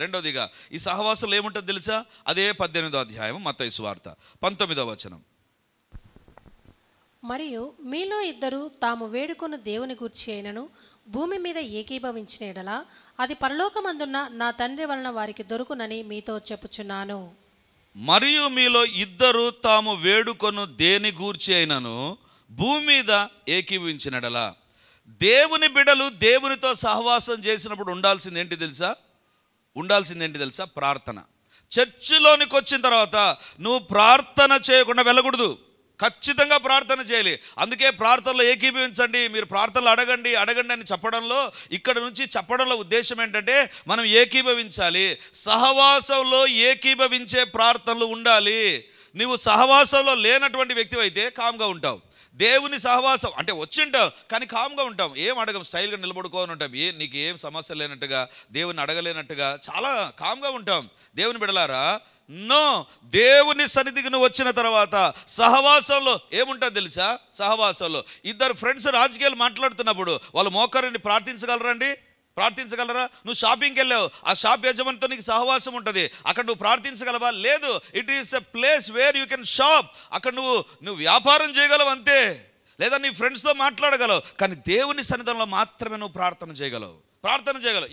రెండవదిగా ఈ సహవాసంలో ఏముంటుంది తెలుసా? అదే 18వ అధ్యాయం మత్తయి సువార్త 19వ వచనం. మరియు మీలో ఇద్దరు తాము వేడుకొన్న దేవుని గూర్చి అయినను భూమి మీద ఏకీభవించిన ఎడల అది పరలోకమందున్న నా తండ్రి వలన వారికి దొరుకునని మీతో చెప్పుచున్నాను. మరియు మీలో ఇద్దరు తాము వేడుకొను దేని గూర్చి అయినను భూమి మీద ఏకీభవించినడలా. దేవుని బిడలు దేవునితో సహవాసం చేసినప్పుడు ఉండాల్సిందేంటి తెలుసా? ప్రార్థన. చర్చిలోనికి వచ్చిన తర్వాత నువ్వు ప్రార్థన చేయకుండా వెళ్ళకూడదు. ఖచ్చితంగా ప్రార్థన చేయాలి. అందుకే ప్రార్థనలో ఏకీభవించండి, మీరు ప్రార్థనలు అడగండి అని చెప్పడంలో, ఇక్కడ నుంచి చెప్పడంలో ఉద్దేశం ఏంటంటే మనం ఏకీభవించాలి. సహవాసంలో ఏకీభవించే ప్రార్థనలు ఉండాలి. నువ్వు సహవాసంలో లేనటువంటి వ్యక్తి అయితే కామ్గా ఉంటావు. దేవుని సహవాసం అంటే వచ్చింటావు కానీ కామ్గా ఉంటాం, ఏం అడగం, స్టైల్గా నిలబడుకోని ఉంటాం, నీకు ఏం సమస్య లేనట్టుగా, దేవుని అడగలేనట్టుగా చాలా కామ్గా ఉంటాం. దేవుని బిడలారా, నో, దేవుని సన్నిధికి నువ్వు వచ్చిన తర్వాత సహవాసంలో ఏముంటుంది తెలుసా? సహవాసంలో ఇద్దరు ఫ్రెండ్స్ రాజకీయాలు మాట్లాడుతున్నప్పుడు వాళ్ళు మోకరిని ప్రార్థించగలరా? నువ్వు షాపింగ్కి వెళ్ళావు, ఆ షాప్ యజమానితో నీకు సహవాసం ఉంటుంది, అక్కడ నువ్వు ప్రార్థించగలవా? లేదు. It is a place where you can shop. అక్కడ నువ్వు వ్యాపారం చేయగలవు అంతే, లేదా నీ ఫ్రెండ్స్తో మాట్లాడగలవు, కానీ దేవుని సన్నిధిలో మాత్రమే నువ్వు ప్రార్థన చేయగలవు.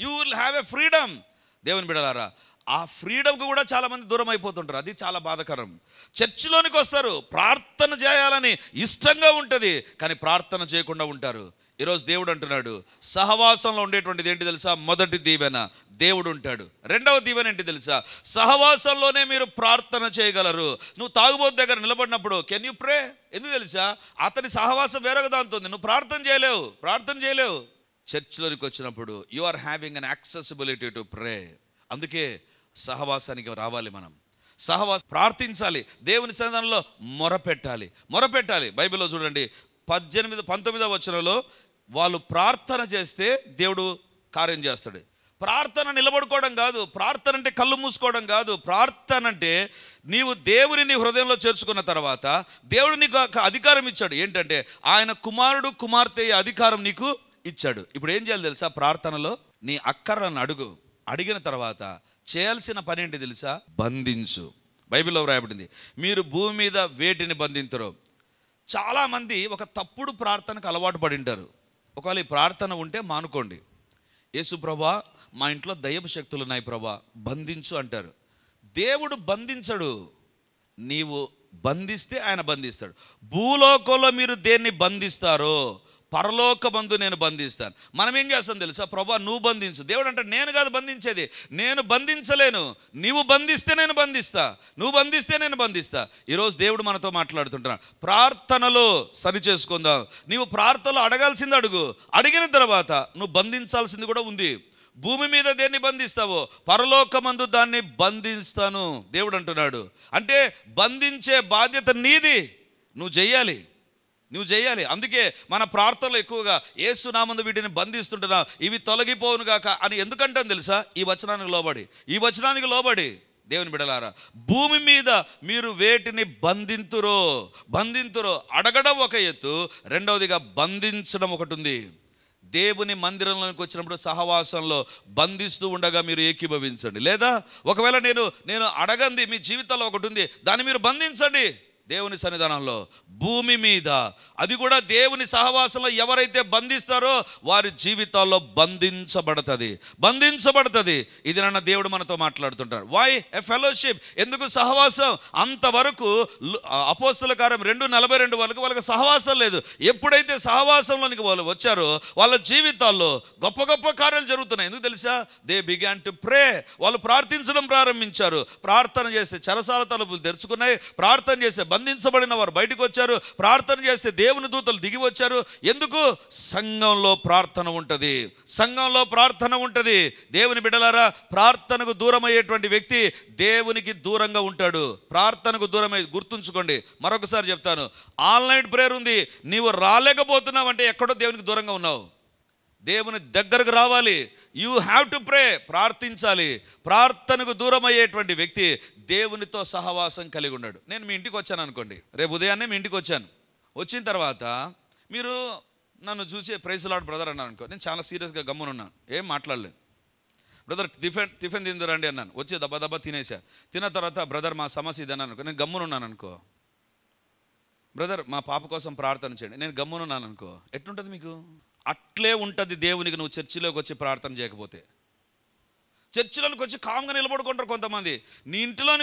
You will have a freedom. దేవుని బిడలారా, ఆ ఫ్రీడమ్కి కూడా చాలామంది దూరం అయిపోతుంటారు. అది చాలా బాధాకరం. చర్చిలోనికి వస్తారు, ప్రార్థన చేయాలని ఇష్టంగా ఉంటుంది, కానీ ప్రార్థన చేయకుండా ఉంటారు. ఈరోజు దేవుడు అంటున్నాడు, సహవాసంలో ఉండేటువంటిది ఏంటి తెలుసా? మొదటి దీవెన, దేవుడు ఉంటాడు. రెండవ దీవెన ఏంటి తెలుసా? సహవాసంలోనే మీరు ప్రార్థన చేయగలరు. నువ్వు తాగుబోతు దగ్గర నిలబడినప్పుడు కెన్ యూ ప్రే? ఎందుకు తెలుసా? అతని సహవాసం వేరొక దాంతో ఉంది, నువ్వు ప్రార్థన చేయలేవు. చర్చిలోనికి వచ్చినప్పుడు you are having an accessibility to pray. అందుకే సహవాసానికి రావాలి. మనం ప్రార్థించాలి, దేవుని సన్నిధానంలో మొరపెట్టాలి. బైబిల్లో చూడండి 19వ వచనంలో వాళ్ళు ప్రార్థన చేస్తే దేవుడు కార్యం చేస్తాడు. ప్రార్థన నిలబడుకోవడం కాదు, ప్రార్థన అంటే కళ్ళు మూసుకోవడం కాదు. ప్రార్థన అంటే నీవు దేవుని నీ హృదయంలో చేర్చుకున్న తర్వాత దేవుడు నీకు అధికారం ఇచ్చాడు. ఏంటంటే ఆయన కుమారుడు కుమార్తె అధికారం నీకు ఇచ్చాడు. ఇప్పుడు ఏం చేయాలి తెలుసా? ప్రార్థనలో నీ అక్కర్లను అడిగిన తర్వాత చేయాల్సిన పని ఏంటి తెలుసా? బంధించు. బైబిల్లో వ్రాయబడింది, మీరు భూమి మీద వేటిని బంధించరో. చాలామంది ఒక తప్పుడు ప్రార్థనకు అలవాటు పడి ఉంటారు. ఒకవేళ ఈ ప్రార్థన ఉంటే మానుకోండి. యేసు ప్రభా, మా ఇంట్లో దయ్యపు శక్తులు ఉన్నాయి ప్రభా, బంధించు అంటారు. దేవుడు బంధించడు, నీవు బంధిస్తే ఆయన బంధిస్తాడు. భూలోకంలో మీరు దేన్ని బంధిస్తారో పరలోకమందు నేను బంధిస్తాను. మనం ఏం చేస్తాం తెలుసా? ప్రభా నువ్వు బంధించు. దేవుడు అంటే నేను కాదు బంధించేది, నేను బంధించలేను, నీవు బంధిస్తే నేను బంధిస్తా. ఈరోజు దేవుడు మనతో మాట్లాడుతుంటున్నాడు. ప్రార్థనలో సరి చేసుకుందాం. నీవు ప్రార్థనలో అడగాల్సింది అడిగిన తర్వాత నువ్వు బంధించాల్సింది కూడా ఉంది. భూమి మీద దేన్ని బంధిస్తావో పరలోకమందు దాన్ని బంధిస్తాను దేవుడు అంటున్నాడు. అంటే బంధించే బాధ్యత నీది, నువ్వు చేయాలి. అందుకే మన ప్రార్థనలో ఎక్కువగా యేసు నామమున వీటిని బంధిస్తుంటున్నా, ఇవి తొలగిపోవును గాక అని ఎందుకంటాం తెలుసా? ఈ వచనానికి లోబడి దేవుని బిడలారా, భూమి మీద మీరు వేటిని బంధింతురో అడగడం ఒక ఎత్తు, రెండవదిగా బంధించడం ఒకటి ఉంది. దేవుని మందిరంలోకి వచ్చినప్పుడు సహవాసంలో బంధిస్తూ ఉండగా మీరు ఏకీభవించండి. లేదా ఒకవేళ నేను అడగంది మీ జీవితంలో ఒకటి ఉంది, దాన్ని మీరు బంధించండి. దేవుని సన్నిధానంలో భూమి మీద, అది కూడా దేవుని సహవాసంలో ఎవరైతే బంధిస్తారో వారి జీవితాల్లో బంధించబడుతుంది. ఇది నన్న దేవుడు మనతో మాట్లాడుతుంటారు. Why a fellowship? ఎందుకు సహవాసం? అంతవరకు అపోస్తల కార్యం 2:42 వరకు వాళ్ళకి సహవాసం లేదు. ఎప్పుడైతే సహవాసంలోనికి వాళ్ళు వచ్చారో వాళ్ళ జీవితాల్లో గొప్ప గొప్ప కార్యాలు జరుగుతున్నాయి. ఎందుకు తెలుసా? They began to pray. వాళ్ళు ప్రార్థించడం ప్రారంభించారు. ప్రార్థన చేస్తే చెరసాల తలుపులు తెరుచుకున్నాయి. ప్రార్థన చేస్తే బంధించబడిన వారు బయటకు వచ్చారు. ప్రార్థన చేస్తే దేవుని దూతలు దిగి వచ్చారు. ఎందుకు? సంఘంలో ప్రార్థన ఉంటుంది. దేవుని బిడ్డలారా, ప్రార్థనకు దూరం అయ్యేటువంటి వ్యక్తి దేవునికి దూరంగా ఉంటాడు. ప్రార్థనకు దూరమై గుర్తుంచుకోండి. మరొకసారి చెప్తాను, ఆన్లైన్ ప్రేయర్ ఉంది, నీవు రాలేకపోతున్నావు అంటే ఎక్కడో దేవునికి దూరంగా ఉన్నావు. దేవుని దగ్గరకు రావాలి. You have to pray. ప్రార్థించాలి. ప్రార్థనకు దూరం అయ్యేటువంటి వ్యక్తి దేవునితో సహవాసం కలిగి ఉన్నాడు. నేను మీ ఇంటికి వచ్చాను అనుకోండి, రేపు ఉదయాన్నే మీ ఇంటికి వచ్చాను. వచ్చిన తర్వాత మీరు నన్ను చూసి ప్రైజ్ లార్డ్ బ్రదర్ అన్నారు అనుకో, నేను చాలా సీరియస్గా గమ్మునున్నాను, ఏం మాట్లాడలేదు. బ్రదర్ టిఫిన్ తిందురండి అన్నాను. వచ్చి దబ్బా దబ్బా తినేసా. తిన్న తర్వాత బ్రదర్ మా సమస్య ఇది అన్నాను అనుకో, నేను గమ్మునున్నాను అనుకో. బ్రదర్ మా పాప కోసం ప్రార్థన చేయండి, నేను గమ్మునున్నాను అనుకో. ఎట్లుంటుంది మీకు? అట్లే ఉంటుంది దేవునికి నువ్వు చర్చిలోకి వచ్చి ప్రార్థన చేయకపోతే. చర్చిలోనికి వచ్చి కామ్గా నిలబడుకుంటారు కొంతమంది. నీ ఇంటిలో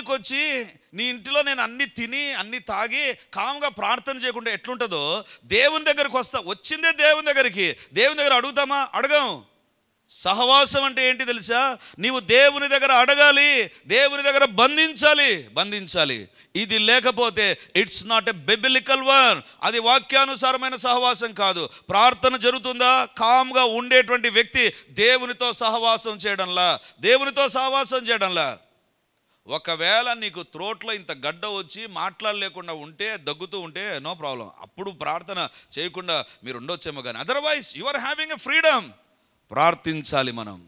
నేను అన్ని తిని అన్ని తాగి కామ్గా ప్రార్థన చేయకుండా ఎట్లుంటుందో, దేవుని దగ్గరకు వచ్చిందే దేవుని దగ్గర అడుగుతామా? అడగం. సహవాసం అంటే ఏంటి తెలుసా? నీవు దేవుని దగ్గర అడగాలి, దేవుని దగ్గర బంధించాలి. ఇది లేకపోతే it's not a biblical one. అది వాక్యానుసారమైన సహవాసం కాదు. ప్రార్థన జరుగుతుందా? కామ్గా ఉండేటువంటి వ్యక్తి దేవునితో సహవాసం చేయడంలా. ఒకవేళ నీకు త్రోట్లో ఇంత గడ్డ వచ్చి మాట్లాడలేకుండా ఉంటే, దగ్గుతూ ఉంటే, నో ప్రాబ్లం, అప్పుడు ప్రార్థన చేయకుండా మీరు ఉండొచ్చేమో. కానీ otherwise you are having a freedom. ప్రార్థించాలి. మనం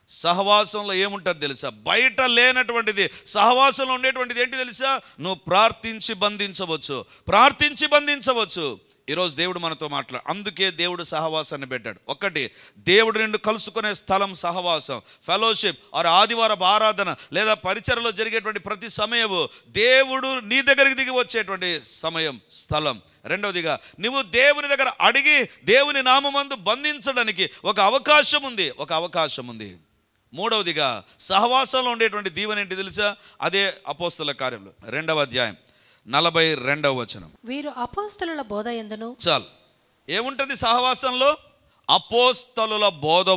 సహవాసంలో ఏముంటుంది తెలుసా? బయట లేనటువంటిది సహవాసంలో ఉండేటువంటిది ఏంటి తెలుసా? నువ్వు ప్రార్థించి బంధించవచ్చు. ఈరోజు దేవుడు మనతో అందుకే దేవుడు సహవాసాన్ని పెట్టాడు. ఒకటి, దేవుడు నిన్ను కలుసుకునే స్థలం సహవాసం, ఫెలోషిప్ ఆర్ ఆదివారపు ఆరాధన లేదా పరిచర్యలో జరిగేటువంటి ప్రతి సమయము దేవుడు నీ దగ్గరికి దిగి వచ్చేటువంటి స్థలం. రెండవదిగా, నువ్వు దేవుని దగ్గర అడిగి దేవుని నామమందు బంధించడానికి ఒక అవకాశం ఉంది. మూడవదిగా, సహవాసంలో ఉండేటువంటి దీవెన ఏంటి తెలుసా? అదే అపోస్తల కార్యంలో 2వ అధ్యాయం 42వ వచనం. వీరు అపోస్తలుల బోధ యందును. చాలు. ఏముంటుంది సహవాసంలో? అపోస్తలుల బోధ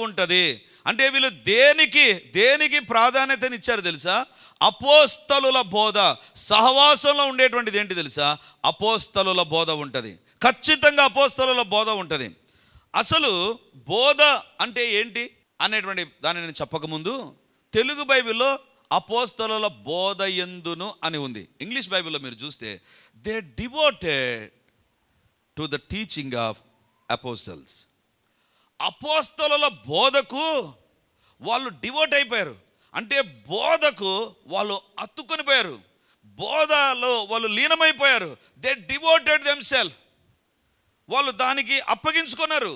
ఉంటుంది. అంటే వీళ్ళు దేనికి ప్రాధాన్యతనిచ్చారు తెలుసా? అపోస్తలుల బోధ. సహవాసంలో ఉండేటువంటిది ఏంటి తెలుసా? అపోస్తలుల బోధ ఉంటుంది. ఖచ్చితంగా అపోస్తలుల బోధ ఉంటుంది. అసలు బోధ అంటే ఏంటి అనేటువంటి దాన్ని నేను చెప్పకముందు, తెలుగు బైబిల్లో అపోస్తలుల బోధ యందును అని ఉంది. ఇంగ్లీష్ బైబిల్లో మీరు చూస్తే they devoted to the teaching of apostles. అపోస్తలుల బోధకు వాళ్ళు డివోట్ అయిపోయారు. అంటే బోధకు వాళ్ళు అతుక్కొని పోయారు, బోధలో వాళ్ళు లీనమైపోయారు. They devoted themself. వాళ్ళు దానికి అప్పగించుకున్నారు.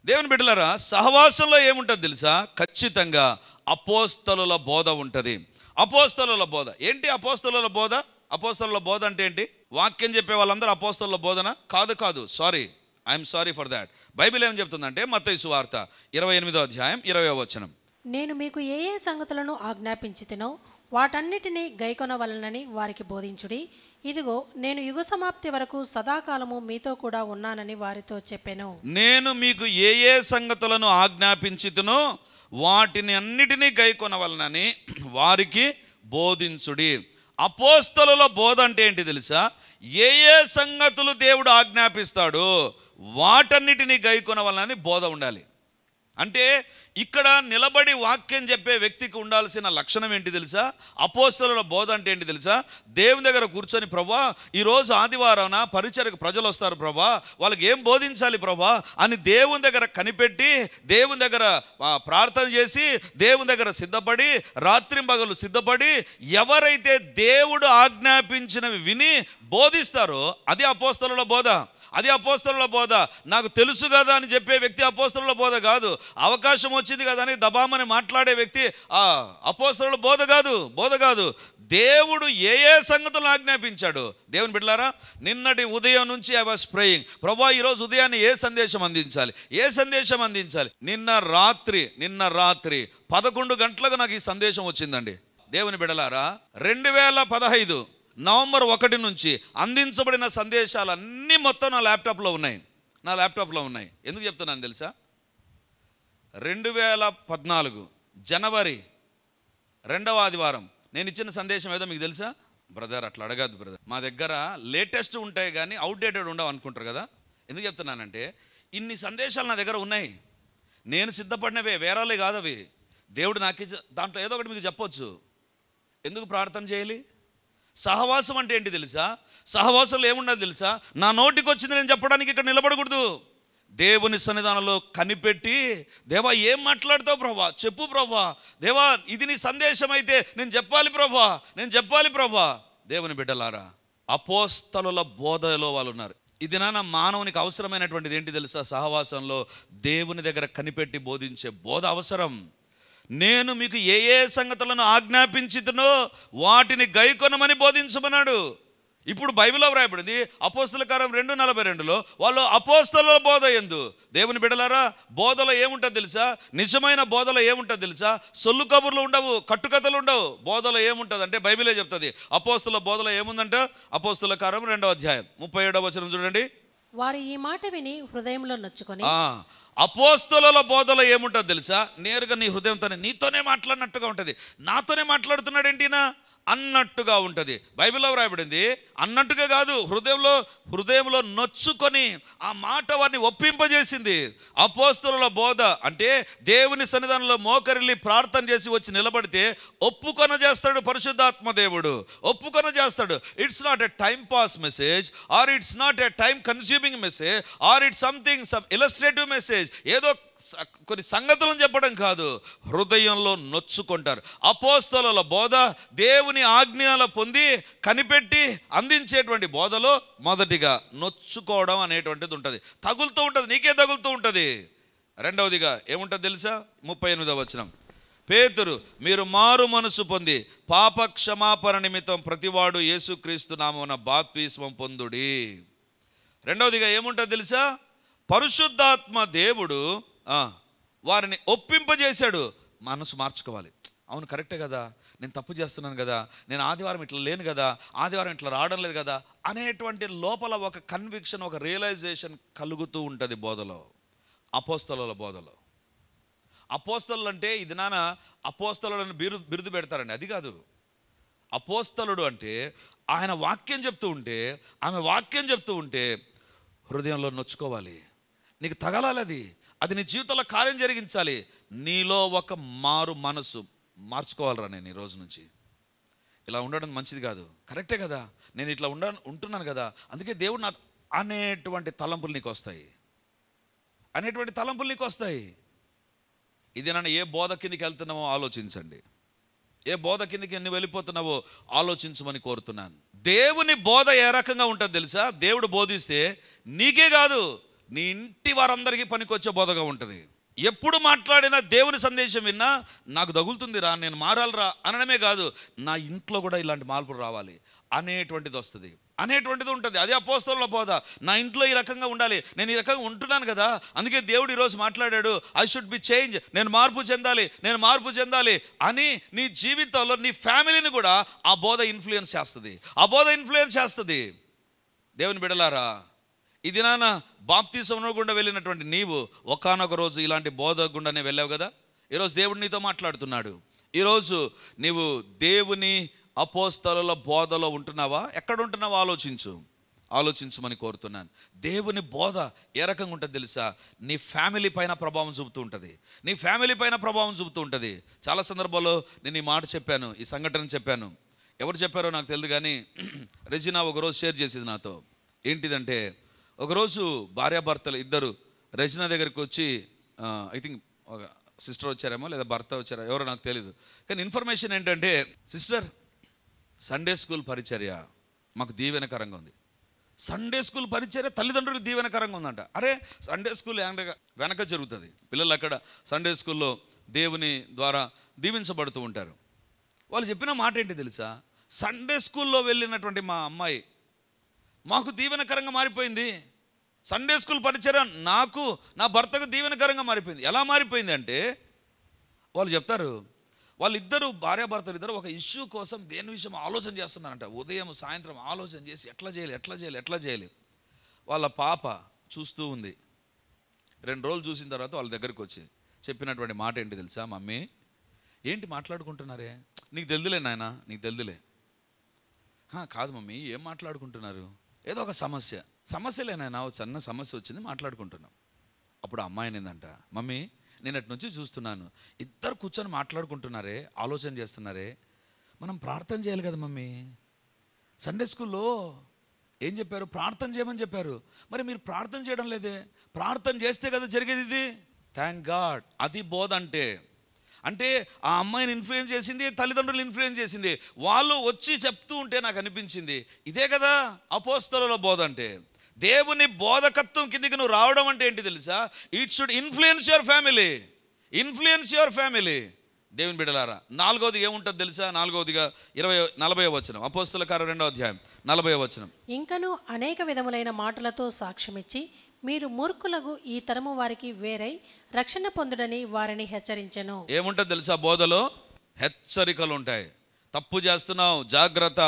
దేవుని బిడ్డలారా, సహవాసంలో ఏముంటుంది తెలుసా? ఖచ్చితంగా అపోస్తలుల బోధ ఉంటుంది. అపోస్తలుల బోధ ఏంటి? అపోస్తలుల బోధ అంటే ఏంటి? వాక్యం చెప్పే వాళ్ళందరూ అపోస్తలుల బోధన కాదు. I'm sorry for that. Bible ఏం చెప్తుందంటే, మత్తయి సువార్త 28వ అధ్యాయం 20వ వచనం. నేను మీకు ఏ సంగతులను ఆజ్ఞాపించితినో వాటన్నిటినీ గైకొనవలనని వారికి బోధించుడి. ఇదిగో నేను యుగ సమాప్తి వరకు సదాకాలము మీతో కూడా ఉన్నానని వారితో చెప్పెను. నేను మీకు ఏ సంగతులను ఆజ్ఞాపించితినో వాటిని అన్నిటినీ గైకొనవలనని వారికి బోధించుడి. అపోస్తలుల బోధ అంటే ఏంటి తెలుసా? ఏ సంగతులు దేవుడు ఆజ్ఞాపిస్తాడో వాటన్నిటినీ గైకొనవలనని బోధ ఉండాలి. అంటే ఇక్కడ నిలబడి వాక్యం చెప్పే వ్యక్తికి ఉండాల్సిన లక్షణం ఏంటి తెలుసా? అపోస్తలుల బోధ అంటే ఏంటి తెలుసా? దేవుని దగ్గర కూర్చొని, ప్రభా ఈరోజు ఆదివారాన పరిచర్యకు ప్రజలు వస్తారు ప్రభా, వాళ్ళకి ఏం బోధించాలి ప్రభా అని దేవుని దగ్గర కనిపెట్టి, దేవుని దగ్గర ప్రార్థన చేసి, దేవుని దగ్గర సిద్ధపడి, రాత్రింబగలు సిద్ధపడి, ఎవరైతే దేవుడు ఆజ్ఞాపించినవి విని బోధిస్తారో అది అపోస్తలుల బోధ. నాకు తెలుసు కదా అని చెప్పే వ్యక్తి అపోస్తలుల బోధ కాదు. అవకాశం వచ్చింది కదా అని దబామని మాట్లాడే వ్యక్తి అపోస్తలుల బోధ కాదు. దేవుడు ఏ సంగతులను ఆజ్ఞాపించాడు. దేవుని బిడ్డలారా, నిన్నటి ఉదయం నుంచి ఐ వాస్ ప్రేయింగ్, ప్రభా ఈరోజు ఉదయాన్ని ఏ సందేశం అందించాలి. నిన్న రాత్రి 11 గంటలకు నాకు ఈ సందేశం వచ్చిందండి. దేవుని బిడ్డలారా, 2015 నవంబర్ 1 నుంచి అందించబడిన సందేశాలన్నీ మొత్తం నా ల్యాప్టాప్లో ఉన్నాయి. ఎందుకు చెప్తున్నాను తెలుసా? 2014 జనవరి 2వ ఆదివారం నేను ఇచ్చిన సందేశం ఏదో మీకు తెలుసా? బ్రదర్ అట్లా అడగద్దు బ్రదర్, మా దగ్గర లేటెస్ట్ ఉంటాయి కానీ అవుట్డేటెడ్ ఉండవు అనుకుంటారు కదా. ఎందుకు చెప్తున్నానంటే, ఇన్ని సందేశాలు నా దగ్గర ఉన్నాయి. నేను సిద్ధపడినవే, వేరేలే కాదు అవి. దేవుడు నాకు దాంట్లో ఏదో ఒకటి మీకు చెప్పొచ్చు. ఎందుకు ప్రార్థన చేయాలి? సహవాసం అంటే ఏంటి తెలుసా? సహవాసంలో ఏముండదు తెలుసా? నా నోటికి వచ్చింది నేను చెప్పడానికి ఇక్కడ నిలబడకూడదు. దేవుని సన్నిధానంలో కనిపెట్టి, దేవా ఏం మాట్లాడతావు ప్రభా, చెప్పు ప్రభా, దేవా ఇది నీ సందేశం అయితే నేను చెప్పాలి ప్రభా. దేవుని బిడ్డలారా, అపోస్తలుల బోధలో వాళ్ళు ఉన్నారు. ఇది మానవునికి అవసరమైనటువంటిది ఏంటి తెలుసా? సహవాసంలో దేవుని దగ్గర కనిపెట్టి బోధించే బోధ అవసరం. నేను మీకు ఏ ఏ సంగతులను ఆజ్ఞాపించితునో వాటిని గైకొనమని బోధించమన్నాడు. ఇప్పుడు బైబిల్లో వ్రాయబడింది అపోస్తల కార్యం 2:42లో వాళ్ళు అపోస్తలుల బోధ యందు. దేవుని బిడ్డలారా, బోధలో ఏముంటుంది తెలుసా? నిజమైన బోధలో ఏముంటుంది తెలుసా? సొల్లు కబుర్లు ఉండవు, కట్టుకథలు ఉండవు. బోధలో ఏముంటుంది అంటే బైబిలే చెప్తుంది. అపోస్తల బోధలో ఏముందంట? అపోస్తల కార్యం 2:37 చూడండి. వారు ఈ మాట విని హృదయంలో నొచ్చుకొని. అపోస్తలుల బోధలో ఏముంటుంది తెలుసా? నేరుగా నీ హృదయంతోనే, నీతోనే మాట్లాడినట్టుగా ఉంటుంది. నాతోనే మాట్లాడుతున్నాడు ఏంటినా అన్నట్టుగా ఉంటుంది. బైబిల్లో వ్రాయబడింది అన్నట్టుగా కాదు, హృదయంలో నొచ్చుకొని ఆ మాట వారిని ఒప్పింపజేసింది. అపోస్తలుల బోధ అంటే దేవుని సన్నిధానంలో మోకరిల్లి ప్రార్థన చేసి వచ్చి నిలబడితే ఒప్పుకొన చేస్తాడు పరిశుద్ధాత్మ దేవుడు, ఒప్పుకొన చేస్తాడు. It's not a time pass message, or it's not a time consuming message, or it's something some illustrative message. ఏదో కొన్ని సంగతులను చెప్పడం కాదు, హృదయంలో నొచ్చుకుంటారు. అపోస్తలుల బోధ దేవుని ఆజ్ఞలు పొంది కనిపెట్టి అందించేటువంటి బోధలో మొదటిగా నొచ్చుకోవడం అనేటువంటిది ఉంటుంది. తగులుతూ ఉంటుంది, నీకే తగులుతూ ఉంటుంది. రెండవదిగా ఏముంటుంది తెలుసా? 38 పేతురు, మీరు మారు మనసు పొంది పాప క్షమాపణ నిమిత్తం ప్రతివాడు యేసుక్రీస్తు నామమున బాప్తిస్మం పొందుడి. రెండవదిగా ఏముంటుంది తెలుసా? పరిశుద్ధాత్మ దేవుడు వారిని ఒప్పింపజేశాడు. మనసు మార్చుకోవాలి. అవును, కరెక్టే కదా, నేను తప్పు చేస్తున్నాను కదా, నేను ఆదివారం ఇట్లా లేను కదా, ఆదివారం ఇట్లా రావడం లేదు కదా అనేటువంటి లోపల ఒక కన్విక్షన్, ఒక రియలైజేషన్ కలుగుతూ ఉంటుంది బోధలో, అపోస్తలుల బోధలో. అపోస్తలులు అంటే ఇది అపోస్తలులను బిరుదు పెడతారండి, అది కాదు. అపోస్తలుడు అంటే ఆయన వాక్యం చెప్తూ ఉంటే, ఆమె వాక్యం చెప్తూ ఉంటే హృదయంలో నొచ్చుకోవాలి, నీకు తగలాలి, అది నీ జీవితంలో కార్యం జరిగించాలి. నీలో ఒక మారు మనసు మార్చుకోవాలరా, నేను ఈ రోజు నుంచి ఇలా ఉండడం మంచిది కాదు, కరెక్టే కదా, నేను ఇట్లా ఉంటున్నాను కదా, అందుకే దేవుడు నా అనేటువంటి తలంపులు నీకు వస్తాయి, ఇది ఏ బోధ కిందికి వెళ్తున్నావో ఆలోచించండి, ఏ బోధ కిందికి ఎన్ని వెళ్ళిపోతున్నావో ఆలోచించమని కోరుతున్నాను. దేవుని బోధ ఏ రకంగా ఉంటుంది తెలుసా? దేవుడు బోధిస్తే నీకే కాదు, నీ ఇంటి వారందరికీ పనికొచ్చే బోధగా ఉంటుంది. ఎప్పుడు మాట్లాడినా దేవుని సందేశం విన్నా నాకు తగులుతుందిరా, నేను మారాలిరా అనడమే కాదు, నా ఇంట్లో కూడా ఇలాంటి మార్పులు రావాలి అనేటువంటిది వస్తుంది, అనేటువంటిది ఉంటుంది. అదే అపోస్తలుల బోధ. నా ఇంట్లో ఈ రకంగా ఉండాలి, నేను ఈ రకంగా ఉంటున్నాను కదా, అందుకే దేవుడు ఈరోజు మాట్లాడాడు, ఐ షుడ్ బి చేంజ్, నేను మార్పు చెందాలి అని నీ జీవితంలో నీ ఫ్యామిలీని కూడా ఆ బోధ ఇన్ఫ్లుయెన్స్ చేస్తుంది. దేవుని బిడ్డలారా, ఇది బాప్తిసంలో గుండా వెళ్ళినటువంటి నీవు ఒకానొక రోజు ఇలాంటి బోధ గుండానే వెళ్ళావు కదా. ఈరోజు దేవుడు నీతో మాట్లాడుతున్నాడు. ఈరోజు నీవు దేవుని అపోస్తలుల బోధలో ఉంటున్నావా? ఎక్కడ ఉంటున్నావా? ఆలోచించమని కోరుతున్నాను. దేవుని బోధ ఏ రకంగా ఉంటుంది తెలుసా? నీ ఫ్యామిలీ పైన ప్రభావం చూపుతూ ఉంటుంది. చాలా సందర్భాల్లో నేను ఈ మాట చెప్పాను, ఈ సంఘటన చెప్పాను. ఎవరు చెప్పారో నాకు తెలియదు కానీ రెజినా ఒకరోజు షేర్ చేసింది నాతో. ఏంటిదంటే, ఒకరోజు భార్యాభర్తలు ఇద్దరు రెజినా దగ్గరికి వచ్చి, ఐ థింక్ ఒక సిస్టర్ వచ్చారేమో లేదా భర్త వచ్చారో ఎవరో నాకు తెలీదు, కానీ ఇన్ఫర్మేషన్ ఏంటంటే, సిస్టర్ సండే స్కూల్ పరిచర్య మాకు దీవెనకరంగా ఉంది. సండే స్కూల్ పరిచర్య తల్లిదండ్రులకు దీవెనకరంగా ఉందంట. అరే, సండే స్కూల్ వెనక జరుగుతుంది, పిల్లలు అక్కడ సండే స్కూల్లో దేవుని ద్వారా దీవించబడుతూ ఉంటారు. వాళ్ళు చెప్పిన మాట ఏంటి తెలుసా? సండే స్కూల్లో వెళ్ళినటువంటి మా అమ్మాయి మాకు దీవెనకరంగా మారిపోయింది. సండే స్కూల్ పరిచర్య నాకు, నా భర్తకు దీవెనకరంగా మారిపోయింది. ఎలా మారిపోయింది అంటే, వాళ్ళు చెప్తారు, వాళ్ళిద్దరూ భార్యాభర్తలు ఇద్దరు ఒక ఇష్యూ కోసం దేని విషయం ఆలోచన చేస్తున్నారంట. ఉదయం సాయంత్రం ఆలోచన చేసి ఎట్లా చేయాలి. వాళ్ళ పాప చూస్తూ ఉంది. 2 రోజులు చూసిన తర్వాత వాళ్ళ దగ్గరికి వచ్చి చెప్పినటువంటి మాట ఏంటి తెలుసా? మమ్మీ, ఏంటి మాట్లాడుకుంటున్నారే? నీకు తెలుదులే నాయన, నీకు తెలుదులే. కాదు మమ్మీ, ఏం మాట్లాడుకుంటున్నారు? ఏదో ఒక సమస్యలేనాయన, చిన్న సమస్య వచ్చింది, మాట్లాడుకుంటున్నాం. అప్పుడు అమ్మాయి ఏందంట, మమ్మీ నేను అటు నుంచి చూస్తున్నాను, ఇద్దరు కూర్చొని మాట్లాడుకుంటున్నారే, ఆలోచన చేస్తున్నారే, మనం ప్రార్థన చేయాలి కదా మమ్మీ. సండే స్కూల్లో ఏం చెప్పారు? ప్రార్థన చేయమని చెప్పారు. మరి మీరు ప్రార్థన చేయడం లేదే? ప్రార్థన చేస్తే కదా జరిగేది ఇది. Thank God. అది బోధ అంటే ఆ అమ్మాయిని ఇన్ఫ్లుయెన్స్ చేసింది, తల్లిదండ్రులు ఇన్ఫ్లుయెన్స్ చేసింది. వాళ్ళు వచ్చి చెప్తూ ఉంటే నాకు అనిపించింది, ఇదే కదా అపోస్తలుల బోధ అంటే. దేవుని బోధకత్వం కిందికి నువ్వు రావడం అంటే ఏంటి తెలుసా? It should influence your family. Influence your family. దేవుని బిడ్డలారా, నాలుగవది ఏముంటుంది తెలుసా? నాలుగవదిగా 40వ వచనం, అపోస్తల కార్యం 2వ అధ్యాయం 40వ వచనం. ఇంకను అనేక విధములైన మాటలతో సాక్ష్యమిచ్చి మీరు మూర్ఖులకు ఈ తరము వారికి వేరై రక్షణ పొందుడని వారిని హెచ్చరించెను. ఏముంటుంది తెలుసా? బోధలో హెచ్చరికలు ఉంటాయి. తప్పు చేస్తున్నావు, జాగ్రత్త,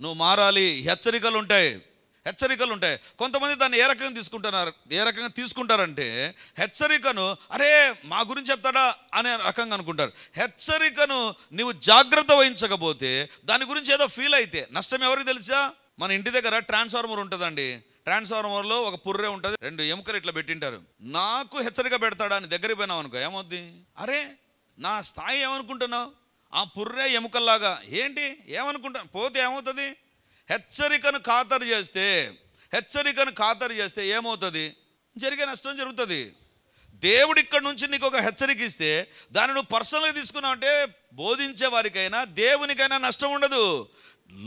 నువ్వు మారాలి, హెచ్చరికలు ఉంటాయి. హెచ్చరికలు ఉంటాయి. కొంతమంది దాన్ని ఏ రకంగా తీసుకుంటారంటే హెచ్చరికను అరే మా గురించి చెప్తాడా అనే రకంగా అనుకుంటారు. హెచ్చరికను నువ్వు జాగ్రత్త వహించకపోతే దాని గురించి ఏదో ఫీల్ అయితే నష్టం ఎవరికి తెలుసా? మన ఇంటి దగ్గర ట్రాన్స్ఫార్మర్ ఉంటుందండి. ట్రాన్స్ఫార్మర్లో ఒక పుర్రే ఉంటుంది, 2 ఎముకలు ఇట్లా పెట్టింటారు. నాకు హెచ్చరిక పెడతాడా అని దగ్గరికి పోయినావు అనుకో, ఏమవుద్ది? అరే నా స్థాయి ఏమనుకుంటున్నావు? ఆ పుర్రే ఎముకల్లాగా ఏంటి ఏమనుకుంటా పోతే ఏమవుతుంది? హెచ్చరికను ఖాతరు చేస్తే ఏమవుతుంది? జరిగే నష్టం జరుగుతుంది. దేవుడు ఇక్కడి నుంచి నీకు ఒక హెచ్చరిక ఇస్తే దాన్ని నువ్వు పర్సనల్గా తీసుకున్నావు అంటే బోధించే వారికైనా దేవునికైనా నష్టం ఉండదు.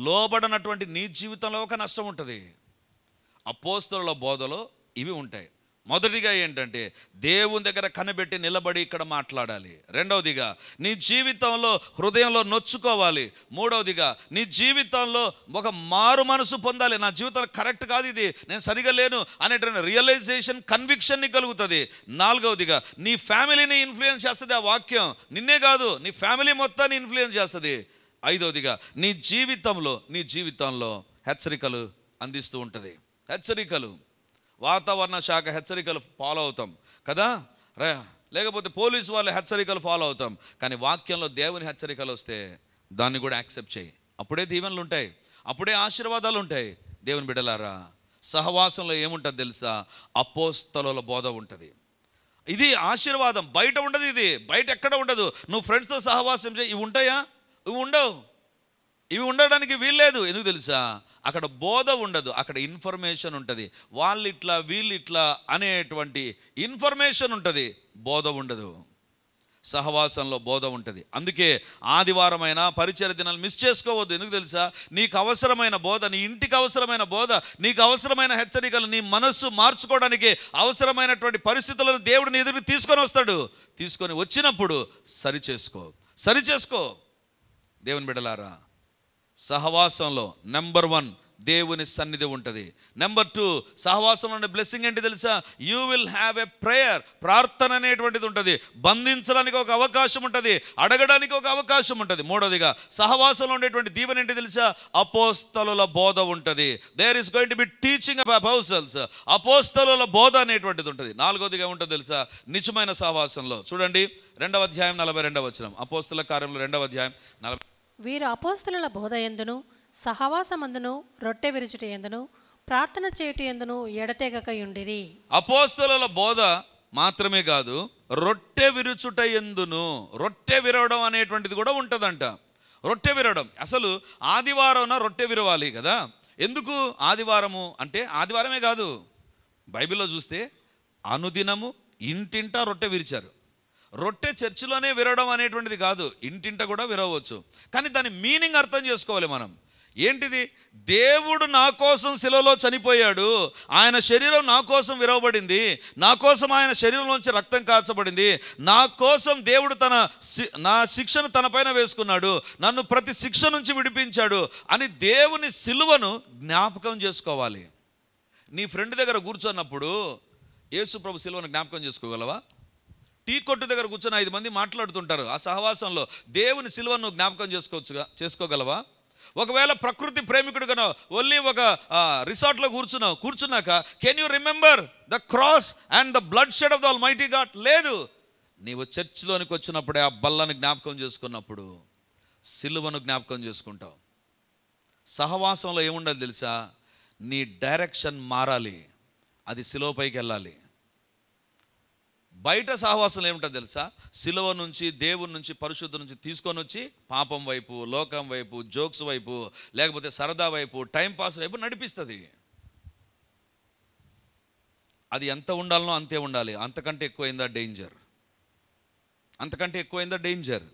లోబడనటువంటి నీ జీవితంలో ఒక నష్టం ఉంటుంది. అపోస్తలుల బోధలో ఇవి ఉంటాయి. మొదటిగా ఏంటంటే దేవుని దగ్గర కనిపెట్టి నిలబడి ఇక్కడ మాట్లాడాలి. రెండవదిగా నీ జీవితంలో హృదయంలో నొచ్చుకోవాలి. మూడవదిగా నీ జీవితంలో ఒక మారు మనసు పొందాలి. నా జీవితంలో కరెక్ట్ కాదు, ఇది నేను సరిగా లేను అనేటువంటి రియలైజేషన్, కన్విక్షన్ నీకు కలుగుతుంది. నాలుగవదిగా నీ ఫ్యామిలీని ఇన్ఫ్లుయెన్స్ చేస్తుంది ఆ వాక్యం. నిన్నే కాదు, నీ ఫ్యామిలీ మొత్తాన్ని ఇన్ఫ్లుయెన్స్ చేస్తుంది. ఐదవదిగా నీ జీవితంలో హెచ్చరికలు అందిస్తూ ఉంటుంది. హెచ్చరికలు, వాతావరణ శాఖ హెచ్చరికలు ఫాలో అవుతాం కదా, లేకపోతే పోలీసు వాళ్ళ హెచ్చరికలు ఫాలో అవుతాం. కానీ వాక్యంలో దేవుని హెచ్చరికలు వస్తే దాన్ని కూడా యాక్సెప్ట్ చేయి. అప్పుడే దీవెనలు ఉంటాయి, అప్పుడే ఆశీర్వాదాలు ఉంటాయి. దేవుని బిడ్డలారా, సహవాసంలో ఏముంటుంది తెలుసా? అపోస్తలుల బోధ ఉంటుంది. ఇది ఆశీర్వాదం. బయట ఉండదు, ఇది బయట ఎక్కడ ఉండదు. నువ్వు ఫ్రెండ్స్తో సహవాసం చేయి, ఇవి ఉంటాయా? ఇవి ఉండవు. ఇవి ఉండడానికి వీల్లేదు. ఎందుకు తెలుసా? అక్కడ బోధ ఉండదు, అక్కడ ఇన్ఫర్మేషన్ ఉంటుంది. వాళ్ళు ఇట్లా వీళ్ళు ఇట్లా అనేటువంటి ఇన్ఫర్మేషన్ ఉంటుంది, బోధ ఉండదు. సహవాసంలో బోధ ఉంటుంది. అందుకే ఆదివారమైన పరిచర్య దినాలు మిస్ చేసుకోవద్దు. ఎందుకు తెలుసా? నీకు అవసరమైన బోధ, నీ ఇంటికి అవసరమైన బోధ, నీకు అవసరమైన హెచ్చరికలు, నీ మనస్సు మార్చుకోవడానికి అవసరమైనటువంటి పరిస్థితులను దేవుడు నీ ఎదురుకు తీసుకొని వస్తాడు. తీసుకొని వచ్చినప్పుడు సరిచేసుకో. దేవుని బిడ్డలారా, సహవాసంలో నెంబర్ 1 దేవుని సన్నిధి ఉంటుంది. నెంబర్ 2 సహవాసంలో ఉండే బ్లెస్సింగ్ ఏంటి తెలుసా? You will have a prayer. ప్రార్థన అనేటువంటిది ఉంటుంది. బంధించడానికి ఒక అవకాశం ఉంటుంది, అడగడానికి ఒక అవకాశం ఉంటుంది. మూడవదిగా సహవాసంలో ఉండేటువంటి దీవెన ఏంటి తెలుసా? అపోస్తలుల బోధ ఉంటుంది. There is going to be teaching of apostles. అపోస్తలుల బోధ అనేటువంటిది ఉంటుంది. నాలుగవదిగా ఉంటుంది తెలుసా? నిజమైన సహవాసంలో చూడండి, 2వ అధ్యాయం 42వ వచనం, అపోస్తల కార్యంలో 2వ అధ్యాయం 40. వీరు అపోస్తలుల బోధ యందును సహవాసమందును రొట్టె విరుచుట యందును ప్రార్థన చేయుట యందును ఎడతెగక యుండిరి. అపోస్తలుల బోధ మాత్రమే కాదు, రొట్టె విరుచుట యందును, రొట్టె విరవడం అనేటువంటిది కూడా ఉంటుందంట. రొట్టె విరవడం, అసలు ఆదివారం రొట్టె విరవాలి కదా. ఎందుకు ఆదివారము అంటే? ఆదివారమే కాదు, బైబిల్లో చూస్తే అనుదినము ఇంటింటా రొట్టె విరిచారు. రొట్టె చర్చిలోనే విరవడం అనేటువంటిది కాదు, ఇంటింట కూడా విరవచ్చు. కానీ దాని మీనింగ్ అర్థం చేసుకోవాలి మనం. ఏంటిది? దేవుడు నా కోసం శిలువలో చనిపోయాడు, ఆయన శరీరం నా కోసం విరవబడింది, నా కోసం ఆయన శరీరంలోంచి రక్తం కాల్చబడింది, నా కోసం దేవుడు నా శిక్షను తన పైన వేసుకున్నాడు, నన్ను ప్రతి శిక్ష నుంచి విడిపించాడు అని దేవుని శిలువను జ్ఞాపకం చేసుకోవాలి. నీ ఫ్రెండ్ దగ్గర కూర్చున్నప్పుడు యేసు ప్రభు శిలువను జ్ఞాపకం చేసుకోగలవా? టీ కొట్టు దగ్గర కూర్చొని 5 మంది మాట్లాడుతుంటారు. ఆ సహవాసంలో దేవుని శిలువను జ్ఞాపకం చేసుకోగలవా? ఒకవేళ ప్రకృతి ప్రేమికుడు కన్నా ఓన్లీ ఒక రిసార్ట్లో కూర్చున్నాక can you remember the cross and the blood shed of the almighty God? లేదు. నీవు చర్చిలోనికి వచ్చినప్పుడే ఆ బల్లను జ్ఞాపకం చేసుకున్నప్పుడు శిలువను జ్ఞాపకం చేసుకుంటావు. సహవాసంలో ఏముండాలి తెలుసా? నీ డైరెక్షన్ మారాలి, అది శిలువపైకి వెళ్ళాలి. బయట సహవాసంలో ఏముంటుంది తెలుసా? శిలువ నుంచి, దేవుని నుంచి, పరిశుద్ధ నుంచి తీసుకొని వచ్చి పాపం వైపు, లోకం వైపు, జోక్స్ వైపు, లేకపోతే సరదా వైపు, టైంపాస్ వైపు నడిపిస్తుంది. అది ఎంత ఉండాలనో అంతే ఉండాలి. అంతకంటే ఎక్కువైందా డేంజర్.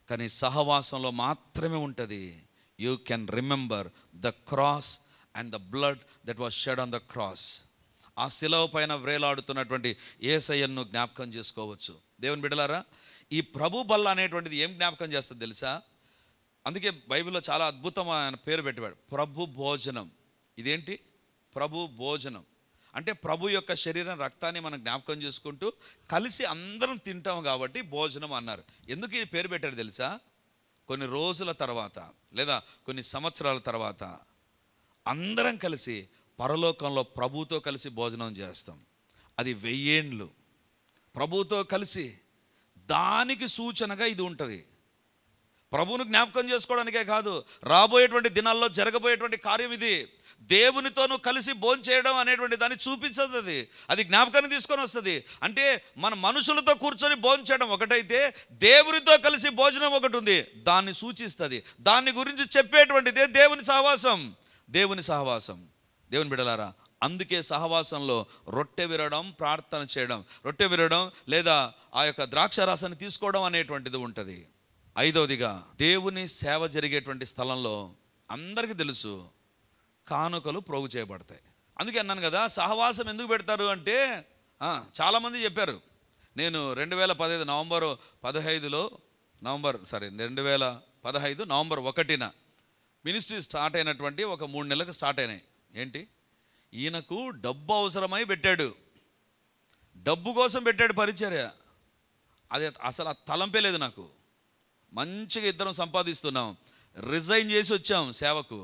కానీ సహవాసంలో మాత్రమే ఉంటుంది. You can remember the cross and the blood that was shed on the cross. ఆ శిలువ పైన వ్రేలాడుతున్నటువంటి యేసయ్యను జ్ఞాపకం చేసుకోవచ్చు. దేవుని బిడ్డలారా, ఈ ప్రభు బల్ల అనేటువంటిది ఏం జ్ఞాపకం చేస్తుంది తెలుసా? అందుకే బైబిల్లో చాలా అద్భుతమైన పేరు పెట్టాడు, ప్రభు భోజనం. ఇదేంటి? ప్రభు భోజనం అంటే ప్రభు యొక్క శరీరం రక్తాన్ని మనం జ్ఞాపకం చేసుకుంటూ కలిసి అందరం తింటాం కాబట్టి భోజనం అన్నారు. ఎందుకు ఈ పేరు పెట్టారు తెలుసా? కొన్ని రోజుల తర్వాత లేదా కొన్ని సంవత్సరాల తర్వాత అందరం కలిసి పరలోకంలో ప్రభుతో కలిసి భోజనం చేస్తాం. అది 1000 ఏండ్లు ప్రభుతో కలిసి. దానికి సూచనగా ఇది ఉంటుంది. ప్రభువును జ్ఞాపకం చేసుకోవడానికే కాదు, రాబోయేటువంటి దినాల్లో జరగబోయేటువంటి కార్యం ఇది. దేవునితోనూ కలిసి భోంచేయడం అనేటువంటి దాన్ని చూపించదు. అది జ్ఞాపకాన్ని తీసుకొని వస్తుంది. అంటే మన మనుషులతో కూర్చొని భోంచేయడం ఒకటైతే, దేవునితో కలిసి భోజనం ఒకటి ఉంది, దాన్ని సూచిస్తుంది. దాన్ని గురించి చెప్పేటువంటిదే దేవుని సహవాసం. దేవుని సహవాసం. దేవుని బిడ్డలారా, అందుకే సహవాసంలో రొట్టె విరవడం, ప్రార్థన చేయడం, రొట్టె విరవడం లేదా ఆ యొక్క ద్రాక్షారసాన్ని తీసుకోవడం అనేటువంటిది ఉంటుంది. 5వదిగా, దేవుని సేవ జరిగేటువంటి స్థలంలో అందరికీ తెలుసు కానుకలు ప్రోగు చేయబడతాయి. అందుకే అన్నాను కదా, సహవాసం ఎందుకు పెడతారు అంటే చాలామంది చెప్పారు. నేను 2015 నవంబర్ 1 మినిస్ట్రీ స్టార్ట్ అయినటువంటి ఒక 3 నెలలకు స్టార్ట్ అయినాయి. ఏంటి? ఈయనకు డబ్బు అవసరమై పెట్టాడు, డబ్బు కోసం పెట్టాడు పరిచర్య. అది అసలు ఆ తలంపే లేదు నాకు. మంచిగా ఇద్దరం సంపాదిస్తున్నాం, రిజైన్ చేసి వచ్చాం, సేవకు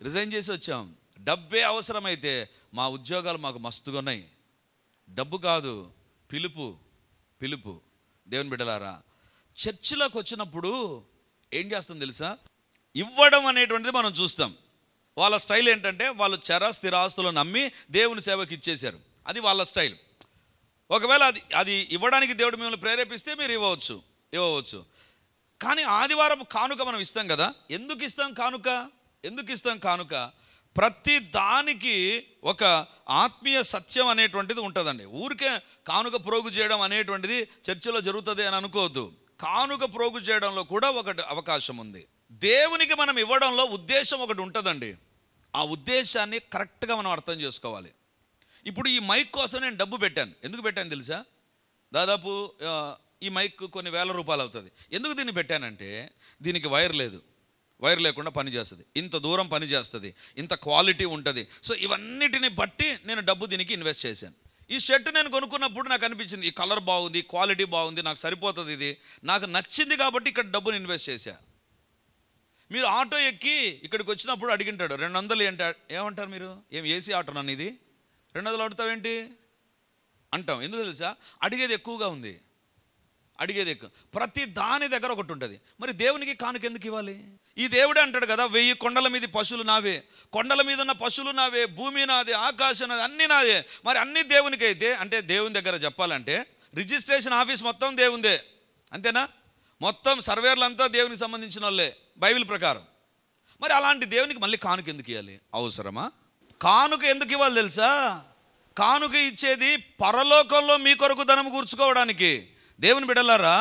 రిజైన్ చేసి వచ్చాం. డబ్బే అవసరమైతే మా ఉద్యోగాలు మాకు మస్తుగా ఉన్నాయి. డబ్బు కాదు, పిలుపు. దేవుని బిడ్డలారా, చర్చిలోకి వచ్చినప్పుడు ఏం చేస్తాం తెలుసా? ఇవ్వడం అనేటువంటిది మనం చూస్తాం. వాళ్ళ స్టైల్ ఏంటంటే, వాళ్ళు స్థిరాస్తులను అమ్మి దేవుని సేవకి ఇచ్చేశారు. అది వాళ్ళ స్టైల్. ఒకవేళ అది ఇవ్వడానికి దేవుడు మిమ్మల్ని ప్రేరేపిస్తే మీరు ఇవ్వవచ్చు. కానీ ఆదివారం కానుక మనం ఇస్తాం కదా. ఎందుకు ఇస్తాం కానుక? ప్రతి దానికి ఒక ఆత్మీయ సత్యం అనేటువంటిది ఉంటుందండి. ఊరికే కానుక ప్రోగు చేయడం అనేటువంటిది చర్చిలో జరుగుతుంది అని అనుకోవద్దు. కానుక ప్రోగు చేయడంలో కూడా ఒకటి అవకాశం ఉంది. దేవునికి మనం ఇవ్వడంలో ఉద్దేశం ఒకటి ఉంటుందండి. ఆ ఉద్దేశాన్ని కరెక్ట్గా మనం అర్థం చేసుకోవాలి. ఇప్పుడు ఈ మైక్ కోసం నేను డబ్బు పెట్టాను. ఎందుకు పెట్టాను తెలుసా? దాదాపు ఈ మైక్ కొన్ని వేల రూపాయలు అవుతుంది. ఎందుకు దీన్ని పెట్టానంటే, దీనికి వైర్ లేదు, వైర్ లేకుండా పని చేస్తుంది, ఇంత దూరం పని చేస్తుంది, ఇంత క్వాలిటీ ఉంటుంది. సో ఇవన్నిటిని బట్టి నేను డబ్బు దీనికి ఇన్వెస్ట్ చేశాను. ఈ షర్ట్ నేను కొనుక్కున్నప్పుడు నాకు అనిపించింది, ఈ కలర్ బాగుంది, క్వాలిటీ బాగుంది, నాకు సరిపోతుంది, ఇది నాకు నచ్చింది కాబట్టి ఇక్కడ డబ్బుని ఇన్వెస్ట్ చేశా. మీరు ఆటో ఎక్కి ఇక్కడికి వచ్చినప్పుడు అడిగింటాడు 200 ఏమంటారు మీరు? ఏం ఏసీ ఆటో నన్ను ఇది 200 అడుగుతావేంటి అంటాం. ఎందుకు తెలుసా? అడిగేది ఎక్కువగా ఉంది. ప్రతి దాని దగ్గర ఒకటి ఉంటుంది. మరి దేవునికి కానుక ఎందుకు ఇవ్వాలి? ఈ దేవుడే అంటాడు కదా, 1000 కొండల మీద పశువులు నావే, కొండల మీద ఉన్న పశువులు నావే, భూమి నాదే, ఆకాశం నాదే, అన్నీ నాదే. మరి అన్నీ దేవునికి అయితే, అంటే దేవుని దగ్గర చెప్పాలంటే రిజిస్ట్రేషన్ ఆఫీస్ మొత్తం దేవుందే, అంతేనా? మొత్తం సర్వేర్లంతా దేవునికి సంబంధించిన వాళ్ళే బైబిల్ ప్రకారం. మరి అలాంటి దేవునికి మళ్ళీ కానుక ఎందుకు ఇవ్వాలి? అవసరమా? కానుక ఎందుకు ఇవ్వాలి తెలుసా? కానుక ఇచ్చేది పరలోకంలో మీ కొరకు ధనము కూర్చుకోవడానికి. దేవుని బిడ్డలారా,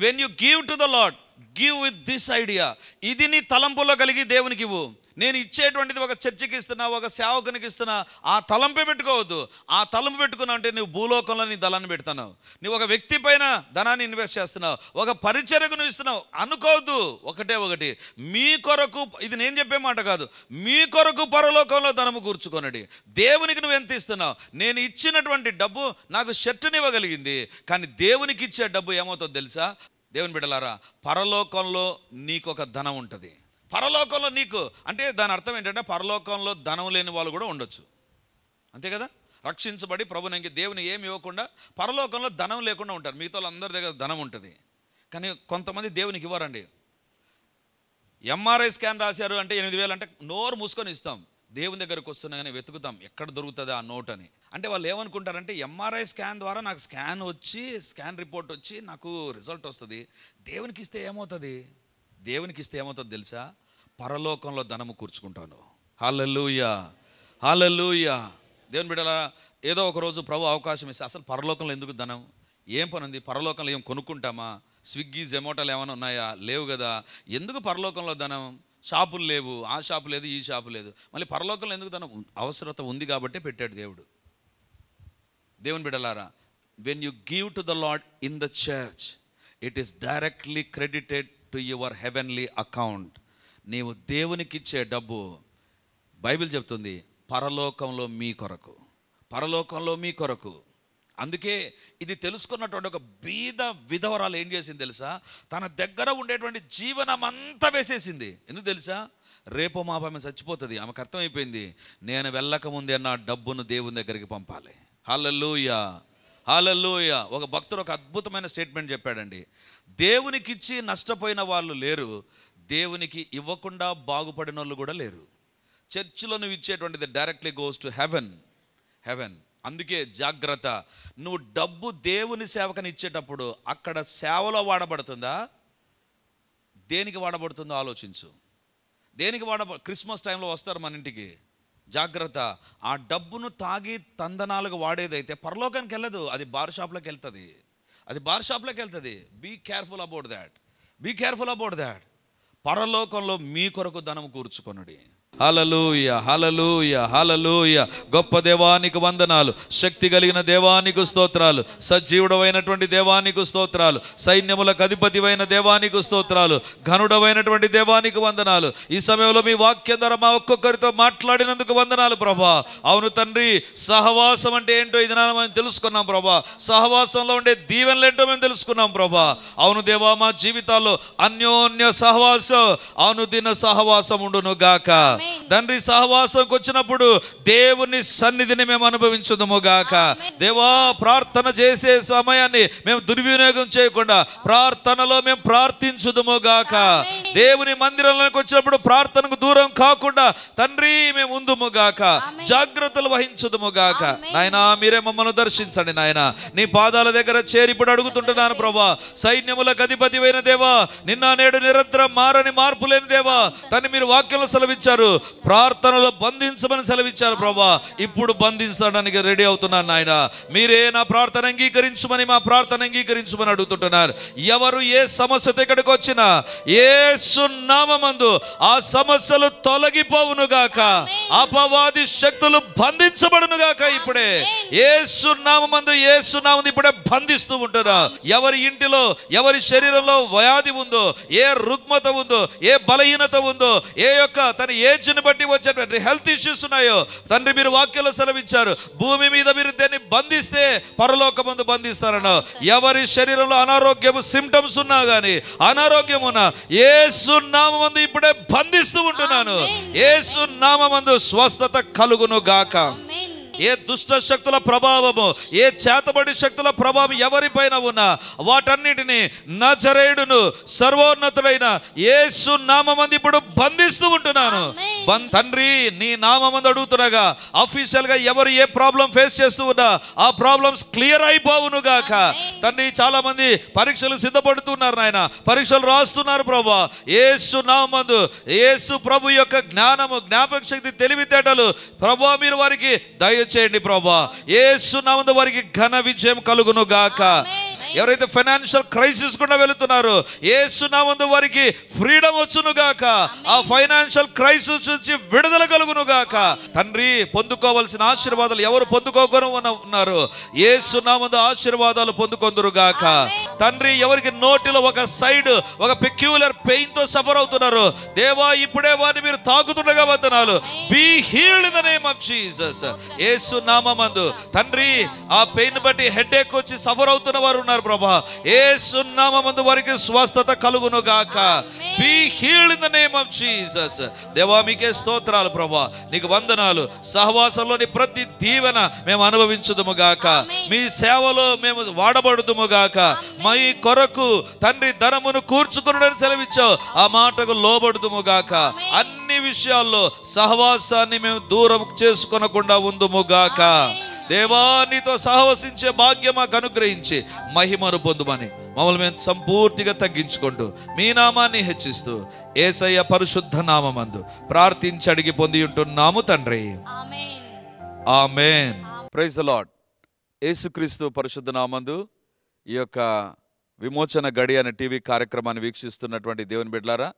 when you give to the lord, give with this idea. ఇది నీ తలంపులో కలిగి దేవునికి ఇవ్వు. నేను ఇచ్చేటువంటిది ఒక చర్చికి ఇస్తున్నా, ఒక సేవకునికి ఇస్తున్నా, ఆ తలంపే పెట్టుకోవద్దు. ఆ తలంపు పెట్టుకున్నావు అంటే నువ్వు భూలోకంలో నీ ధనాన్ని పెడుతున్నావు. నువ్వు ఒక వ్యక్తి పైన ధనాన్ని ఇన్వెస్ట్ చేస్తున్నావు, ఒక పరిచర్యకు నువ్వు ఇస్తున్నావు అనుకోవద్దు. ఒకటి మీ కొరకు, ఇది నేను చెప్పే మాట కాదు, మీ కొరకు పరలోకంలో ధనము కూర్చుకొనడి. దేవునికి నువ్వు ఎంత ఇస్తున్నావు? నేను ఇచ్చినటువంటి డబ్బు నాకు షర్టుని ఇవ్వగలిగింది, కానీ దేవునికి ఇచ్చే డబ్బు ఏమవుతుందో తెలుసా? దేవుని బిడ్డలారా, పరలోకంలో నీకు ఒక ధనం ఉంటుంది. పరలోకంలో నీకు అంటే దాని అర్థం ఏంటంటే, పరలోకంలో ధనం లేని వాళ్ళు కూడా ఉండొచ్చు, అంతే కదా? రక్షించబడి ప్రభునికి దేవుని ఏమి ఇవ్వకుండా పరలోకంలో ధనం లేకుండా ఉంటారు. మిగతా వాళ్ళందరి దగ్గర ధనం ఉంటుంది, కానీ కొంతమంది దేవునికి ఇవ్వరండి. ఎంఆర్ఐ స్కాన్ రాశారు అంటే 8000 అంటే నోరు మూసుకొని ఇస్తాం. దేవుని దగ్గరకు వస్తున్నా కానీ వెతుకుతాం ఎక్కడ దొరుకుతుంది ఆ నోట్ అని. అంటే వాళ్ళు ఏమనుకుంటారంటే, ఎంఆర్ఐ స్కాన్ ద్వారా నాకు స్కాన్ రిపోర్ట్ వచ్చి నాకు రిజల్ట్ వస్తుంది, దేవునికి ఇస్తే ఏమవుతుంది? దేవునికి ఇస్తే ఏమవుతుంది తెలుసా? పరలోకంలో ధనము కూర్చుకుంటాను. హల్లెలూయా, హల్లెలూయా. దేవుని బిడ్డలారా, ఏదో ఒక రోజు ప్రభు అవకాశం ఇస్తే, అసలు పరలోకంలో ఎందుకు ధనం? ఏం పని ఉంది? పరలోకంలో ఏం కొనుక్కుంటామా? స్విగ్గీ జొమాటోలు ఏమైనా ఉన్నాయా? లేవు కదా. ఎందుకు పరలోకంలో ధనం? షాపులు లేవు, ఆ షాపు లేదు, ఈ షాపు లేదు. మళ్ళీ పరలోకంలో ఎందుకు? తన అవసరత ఉంది కాబట్టి పెట్టాడు దేవుడు. దేవుని బిడ్డలారా, when you give to the Lord in the church, it is directly credited to your heavenly account. నీవు దేవునికి ఇచ్చే డబ్బు, బైబిల్ చెప్తుంది, పరలోకంలో మీ కొరకు, పరలోకంలో మీ కొరకు. అందుకే ఇది తెలుసుకున్నటువంటి ఒక బీద విధవరాలు ఏం చేసింది తెలుసా? తన దగ్గర ఉండేటువంటి జీవనం అంతా వేసేసింది. ఎందుకు తెలుసా? రేపో మాపో ఆమె చచ్చిపోతుంది. ఆమెకు అర్థమైపోయింది, నేను వెళ్ళక ముందే నా డబ్బును దేవుని దగ్గరికి పంపాలి. హల్లెలూయా, హల్లెలూయా. ఒక భక్తుడు ఒక అద్భుతమైన స్టేట్మెంట్ చెప్పాడండి. దేవునికి ఇచ్చి నష్టపోయిన వాళ్ళు లేరు, దేవునికి ఇవ్వకుండా బాగుపడిన వాళ్ళు కూడా లేరు. చర్చిలో నువ్వు ఇచ్చేటువంటిది డైరెక్ట్లీ గోస్ టు హెవెన్. అందుకే జాగ్రత్త. నువ్వు డబ్బు దేవుని సేవకని ఇచ్చేటప్పుడు అక్కడ సేవలో వాడబడుతుందా, దేనికి వాడబడుతుందో ఆలోచించు. దేనికి క్రిస్మస్ టైంలో వస్తారు మన ఇంటికి, జాగ్రత్త. ఆ డబ్బును తాగి తందనాలకు వాడేదైతే పరలోకానికి వెళ్ళదు, అది బార్ షాప్లోకి వెళ్తుంది, అది బార్ షాప్లోకి వెళ్తుంది. Be careful about that, be careful about that. పరలోకంలో మీ కొరకు ధనం కూర్చుకొనుడి. హల్లెలూయా, హల్లెలూయా, హల్లెలూయా. గొప్ప దేవానికి వందనాలు, శక్తి కలిగిన దేవానికి స్తోత్రాలు, సజీవుడమైనటువంటి దేవానికి స్తోత్రాలు, సైన్యములకు అధిపతివైన దేవానికి స్తోత్రాలు, ఘనుడమైనటువంటి దేవానికి వందనాలు. ఈ సమయంలో మీ వాక్యం ద్వారా మా ఒక్కొక్కరితో మాట్లాడినందుకు వందనాలు ప్రభా. అవును తండ్రి, సహవాసం అంటే ఏంటో ఇది మనం తెలుసుకున్నాం ప్రభా. సహవాసంలో ఉండే దీవెనలు ఏంటో మేము తెలుసుకున్నాం ప్రభా. అవును దేవా, మా జీవితాల్లో అన్యోన్య సహవాసం, అనుదిన సహవాసం ఉండును గాక. తండ్రి, సహవాసంకి వచ్చినప్పుడు దేవుని సన్నిధిని మేము అనుభవించుదుము గాక. దేవా, ప్రార్థన చేసే సమయాన్ని మేము దుర్వినియోగం చేయకుండా ప్రార్థనలో మేము ప్రార్థించుదుము గాక. దేవుని మందిరంలోకి వచ్చినప్పుడు ప్రార్థనకు దూరం కాకుండా తండ్రి మేము ఉందుము గాక. జాగ్రత్తలు వహించుదుము గాక. నాయనా, మీరే మమ్మల్ని దర్శించండి నాయన. నీ పాదాల దగ్గర చేరి ఇప్పుడు అడుగుతుంటున్నాను ప్రభా. సైన్యములకు అధిపతివైన దేవా, నిన్న నేడు నిరంతరం మారని మార్పు లేని దేవా, తను మీరు వాక్యంలో సెలవిచ్చారు, ప్రార్థనలో బంధించమని సెలవిచ్చారు ప్రభా. ఇప్పుడు బంధించడానికి రెడీ అవుతున్నాను నాయన. మీరే నా ప్రార్థన అంగీకరించమని, మా ప్రార్థన అంగీకరించమని అడుగుతుంటున్నారు. ఎవరు ఏ సమస్యతో ఇక్కడికి వచ్చినా యేసు నామమందు ఆ సమస్యలు తొలగిపోవును గాక. అపవాది శక్తులు బంధించబడును గాక. ఇప్పుడే యేసు నామమందు, యేసు నామం ఇప్పుడే బంధిస్తూ ఉంటున్నా. ఎవరి ఇంటిలో, ఎవరి శరీరంలో వ్యాధి ఉందో, ఏ రుగ్మత ఉందో, ఏ బలహీనత ఉందో, ఏ యొక్క తన ఏజ్ని బట్టి వచ్చేటువంటి హెల్త్ ఇష్యూస్ ఉన్నాయో తండ్రి, మీరు వాక్యంలో సెలవిచ్చారు, భూమి మీద మీరు దాన్ని బంధిస్తే పరలోకమందు బంధిస్తారన్న. ఎవరి శరీరంలో అనారోగ్యము సిమ్టమ్స్ ఉన్నా కానీ, అనారోగ్యం ఉన్నా, యేసు నామమందు ఇప్పుడే బంధిస్తూ ఉంటున్నాను. యేసు నామమందు స్వస్థత కలుగును గాక. ఏ దుష్ట శక్తుల ప్రభావము, ఏ చేతబడి శక్తుల ప్రభావం ఎవరిపైన ఉన్నా వాటన్నిటిని నజరేయుడును సర్వోన్నతుడైన యేసు నామమందు ఇప్పుడు బంధిస్తూ ఉంటున్నాను. తండ్రి, నీ నామమందు అడుగుతున్నాగా, అఫీషియల్ గా ఎవరు ఏ ప్రాబ్లం ఫేస్ చేస్తూ ఉన్నా ఆ ప్రాబ్లమ్స్ క్లియర్ అయిపోవును గాక. తండ్రి, చాలా మంది పరీక్షలు సిద్ధపడుతున్నారు నాయన, పరీక్షలు రాస్తున్నారు ప్రభా. యేసు నామమందు, యేసు ప్రభు యొక్క జ్ఞానము, జ్ఞాపక శక్తి, తెలివితేటలు ప్రభా మీరు వారికి దయచేయండి ప్రభా. యేసు నామమున వారికి ఘన విజయం కలుగును గాక. ఎవరైతే ఫైనాన్షియల్ క్రైసిస్ గుండా వెళుతున్నారో యేసు నామమున వారికి ఫ్రీడమ్ వచ్చును గాక. ఆ ఫైనాన్షియల్ క్రైసిస్ నుంచి విడుదల కలుగును గాక. తండ్రి, పొందుకోవాల్సిన ఆశీర్వాదాలు ఎవరు పొందుకోకుండా ఉన్నారు యేసు నామమున ఆశీర్వాదాలు పొందుకొందురు గాక. తండ్రి, ఎవరికి నోటిలో ఒక సైడ్ ఒక పెక్యులర్ పెయిన్ తో సఫర్ అవుతున్నారు దేవా, ఇప్పుడే వారిని మీరు తాకుతుండగా వందనాలు. Be healed in the name of Jesus. యేసు నామమందు తండ్రి, ఆ పెయిన్ బట్టి హెడేక్ వచ్చి సఫర్ అవుతున్న వారు ఉన్నారు ప్రభా. యేసు నామమందు వారికి స్వస్థత కలుగును గాక. Be healed in the name of Jesus. దేవా, మీకే స్తోత్రాలు ప్రభా, నీకు వందనాలు. సహవాసంలోని ప్రతి దీవెన మేము అనుభవించుదుము గాక. మీ సేవలో మేము వాడబడుదుము గాక. మీ కొరకు తండ్రి ధనమును కూర్చుకుని సెలవిచ్చావు, ఆ మాటకు లోబడుదుము గాక. అన్ని విషయాల్లో సహవాసాన్ని మేము దూరం చేసుకొనకుండా ఉందుము గాక. దేవా, నీతో సహవసించే భాగ్యం మాకు అనుగ్రహించి మహిమను పొందుమని మమ్మల్ని మేము సంపూర్తిగా తగ్గించుకుంటూ మీ నామాన్ని హెచ్చిస్తూ యేసయ్య పరిశుద్ధ నామమందు ప్రార్థించి అడిగి పొంది ఉంటున్నాము తండ్రి. ఆమేన్. Praise the lord. యేసుక్రీస్తు పరిశుద్ధ నామందు ఈ యొక్క విమోచన గడి అనే టీవీ కార్యక్రమాన్ని వీక్షిస్తున్నటువంటి దేవుని బిడ్డలారా,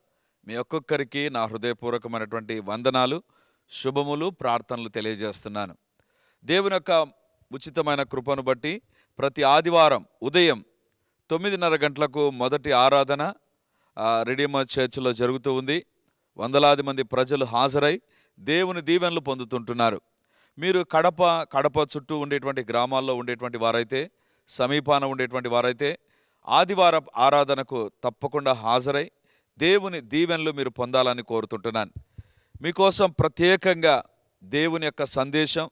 మీ ఒక్కొక్కరికి నా హృదయపూర్వకమైనటువంటి వందనాలు, శుభములు, ప్రార్థనలు తెలియజేస్తున్నాను. దేవుని యొక్క ఉచితమైన కృపను బట్టి ప్రతి ఆదివారం ఉదయం 9:30 గంటలకు మొదటి ఆరాధన రెడీమర్ చర్చిలో జరుగుతూ ఉంది. వందలాది మంది ప్రజలు హాజరై దేవుని దీవెనలు పొందుతుంటున్నారు. మీరు కడప చుట్టూ ఉండేటువంటి గ్రామాల్లో ఉండేటువంటి వారైతే, సమీపాన ఉండేటువంటి వారైతే ఆదివారం ఆరాధనకు తప్పకుండా హాజరై దేవుని దీవెనలు మీరు పొందాలని కోరుతుంటున్నాను. మీకోసం ప్రత్యేకంగా దేవుని యొక్క సందేశం,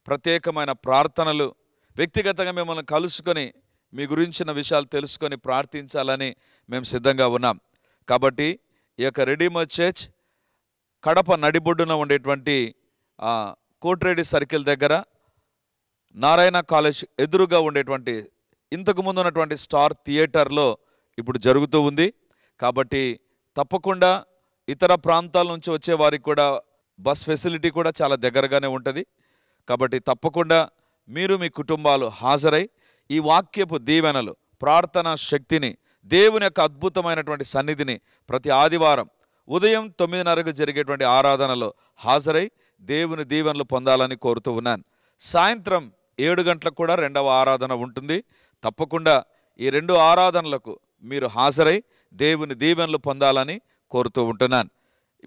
ప్రత్యేకమైన ప్రార్థనలు, వ్యక్తిగతంగా మిమ్మల్ని కలుసుకొని మీ గురించిన విషయాలు తెలుసుకొని ప్రార్థించాలని మేము సిద్ధంగా ఉన్నాం. కాబట్టి ఈ యొక్క రెడీమర్ చర్చ్ కడప నడిబొడ్డున ఉండేటువంటి కోట్రేడి సర్కిల్ దగ్గర నారాయణ కాలేజ్ ఎదురుగా ఉండేటువంటి ఇంతకుముందు ఉన్నటువంటి స్టార్ థియేటర్లో ఇప్పుడు జరుగుతూ ఉంది. కాబట్టి తప్పకుండా ఇతర ప్రాంతాల నుంచి వచ్చే వారికి కూడా బస్ ఫెసిలిటీ కూడా చాలా దగ్గరగానే ఉంటుంది. కాబట్టి తప్పకుండా మీరు మీ కుటుంబాలు హాజరై ఈ వాక్యపు దీవెనలు, ప్రార్థనా శక్తిని, దేవుని యొక్క అద్భుతమైనటువంటి సన్నిధిని ప్రతి ఆదివారం ఉదయం 9:30కు జరిగేటువంటి ఆరాధనలో హాజరై దేవుని దీవెనలు పొందాలని కోరుతూ ఉన్నాను. సాయంత్రం 7 గంటలకు కూడా రెండవ ఆరాధన ఉంటుంది. తప్పకుండా ఈ 2 ఆరాధనలకు మీరు హాజరై దేవుని దీవెనలు పొందాలని కోరుతూ ఉంటున్నాను.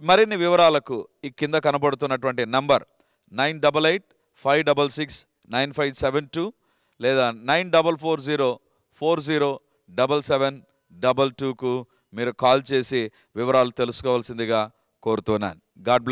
మరిన్ని వివరాలకు ఈ కింద కనబడుతున్నటువంటి నంబర్ 9855669572 లేదా 9440407722కు మీరు కాల్ చేసి వివరాలు తెలుసుకోవాల్సిందిగా కోరుతున్నాను. God bless.